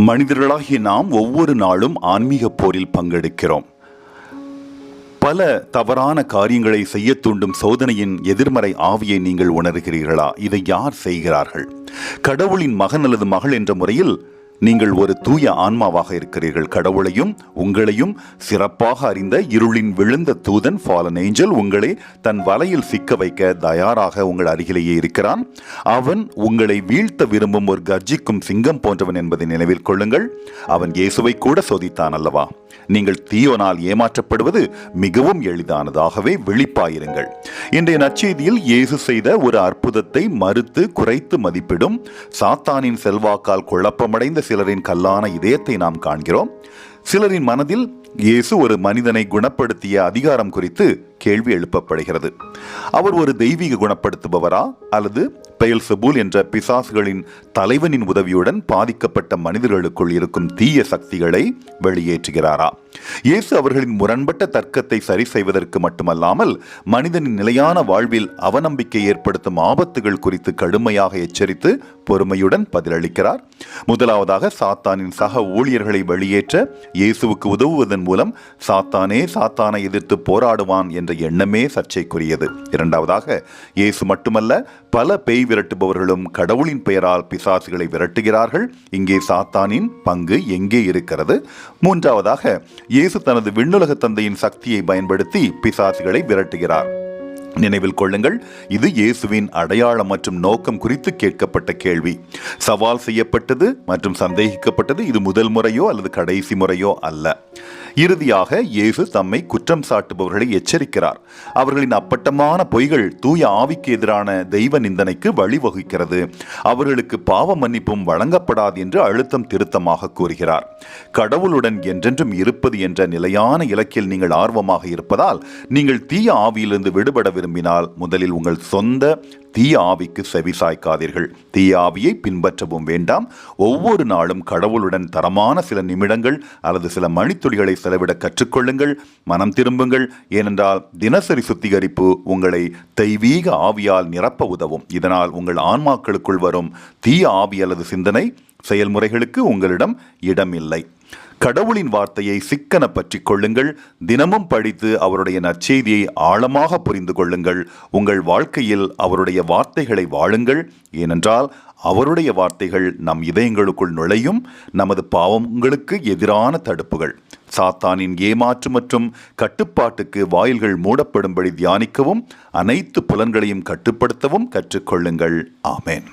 மனிதர்களாகிய நாம் ஒவ்வொரு நாளும் ஆன்மீக போரில் பங்கெடுக்கிறோம். பல தவறான காரியங்களை செய்ய தூண்டும் சோதனையின் எதிர்மறை ஆவியை நீங்கள் உணர்கிறீர்களா? இதை யார் செய்கிறார்கள்? கடவுளின் மகன் அல்லது மகள் என்ற முறையில் நீங்கள் ஒரு தூய ஆன்மாவாக இருக்கிறீர்கள். கடவுளையும் உங்களையும் சிறப்பாக அறிந்த இருளின் விழுந்த தூதன் ஃபாலன் ஏஞ்சல் உங்களை தன் வலையில் சிக்க வைக்க தயாராக உங்கள் அருகிலேயே இருக்கிறான். அவன் உங்களை வீழ்த்த விரும்பும் ஒரு கர்ஜிக்கும் சிங்கம் போன்றவன் என்பதை நினைவில் கொள்ளுங்கள். அவன் இயேசுவை கூட சோதித்தான் அல்லவா? நீங்கள் தீயோனால் ஏமாற்றப்படுவது மிகவும் எளிதானதாகவே விழிப்பாயிருங்கள். இன்றைய நற்செய்தியில் இயேசு செய்த ஒரு அற்புதத்தை மறுத்து குறைத்து மதிப்பிடும் சாத்தானின் செல்வாக்கால் குழப்பமடைந்த சிலரின் கல்லான இதயத்தை நாம் காண்கிறோம். சிலரின் மனதில் இயேசு ஒரு மனிதனை குணப்படுத்திய அதிகாரம் குறித்து கேள்வி எழுப்பப்படுகிறது. அவர் ஒரு தெய்வீக குணப்படுத்துபவரா அல்லது பெயல்செபூல் என்ற பிசாசுகளின் தலைவனின் உதவியுடன் பாதிக்கப்பட்ட மனிதர்களுக்குள் இருக்கும் தீய சக்திகளை வெளியேற்றுகிறாரா? இயேசு அவர்களின் முரண்பட்ட தர்க்கத்தை சரி செய்வதற்கு மட்டுமல்லாமல் மனிதனின் நிலையான வாழ்வில் அவநம்பிக்கை ஏற்படுத்தும் ஆபத்துகள் குறித்து கடுமையாக எச்சரித்து பொறுமையுடன் பதிலளிக்கிறார். முதலாவதாக, சாத்தானின் சக ஊழியர்களை வெளியேற்ற இயேசுவுக்கு உதவுவதன் மூலம் சாத்தானை எதிர்த்து போராடுவான் என்ற எண்ணமே சர்ச்சைக்குரியது. இரண்டாவதாக, இயேசு மட்டுமல்ல, பல பேய் விரட்டுபவர்களும் கடவுளின் பெயரால் பிசாசுகளை விரட்டுகிறார்கள். இங்கே சாத்தானின் பங்கு எங்கே இருக்கிறது? மூன்றாவதாக, இயேசு தனது விண்ணுலக தந்தையின் சக்தியை பயன்படுத்தி பிசாசுகளை விரட்டுகிறார். நினைவில் கொள்ளுங்கள், இது இயேசுவின் அடையாளம் மற்றும் நோக்கம் குறித்து கேட்கப்பட்ட கேள்வி. சவால் செய்யப்பட்டது மற்றும் சந்தேகிக்கப்பட்டது. இது முதல் முறையோ அல்லது கடைசி முறையோ அல்ல. இறுதியாக இயேசு தம்மை குற்றம் சாட்டுபவர்களை எச்சரிக்கிறார். அவர்களின் அப்பட்டமான பொய்கள் தூய ஆவிக்கு எதிரான தெய்வ நிந்தனைக்கு வழிவகுக்கிறது. அவர்களுக்கு பாவ மன்னிப்பும் வழங்கப்படாது என்று அழுத்தம் திருத்தமாக கூறுகிறார். கடவுளுடன் என்றென்றும் இருப்பது என்ற நிலையான இலக்கில் நீங்கள் ஆர்வமாக இருப்பதால் நீங்கள் தீய ஆவியிலிருந்து விடுபட விரும்பினால் முதலில் உங்கள் சொந்த தீய ஆவிக்கு செவி சாய்க்காதீர்கள். தீய ஆவியை பின்பற்றவும் வேண்டாம். ஒவ்வொரு நாளும் கடவுளுடன் தரமான சில நிமிடங்கள் அல்லது சில மணித்துளிகளை செலவிட கற்றுக்கொள்ளுங்கள். மனம் திரும்புங்கள். ஏனென்றால் தினசரி சுத்திகரிப்பு உங்களை தெய்வீக ஆவியால் நிரப்ப உதவும். இதனால் உங்கள் ஆன்மாக்களுக்குள் வரும் தீய ஆவி அல்லது சிந்தனை செயல்முறைகளுக்கு உங்களிடம் இடமில்லை. கடவுளின் வார்த்தையை சிக்கன பற்றி கொள்ளுங்கள். தினமும் படித்து அவருடைய நற்செய்தியை ஆழமாக புரிந்து கொள்ளுங்கள். உங்கள் வாழ்க்கையில் அவருடைய வார்த்தைகளை வாழுங்கள். ஏனென்றால் அவருடைய வார்த்தைகள் நம் இதயங்களுக்குள் நுழையும் நமது பாவங்களுக்கு எதிரான தடுப்புகள். சாத்தானின் ஏமாற்று மற்றும் கட்டுப்பாட்டுக்கு வாயில்கள் மூடப்படும்படி தியானிக்கவும் அனைத்து புலன்களையும் கட்டுப்படுத்தவும் கற்றுக்கொள்ளுங்கள். ஆமென்.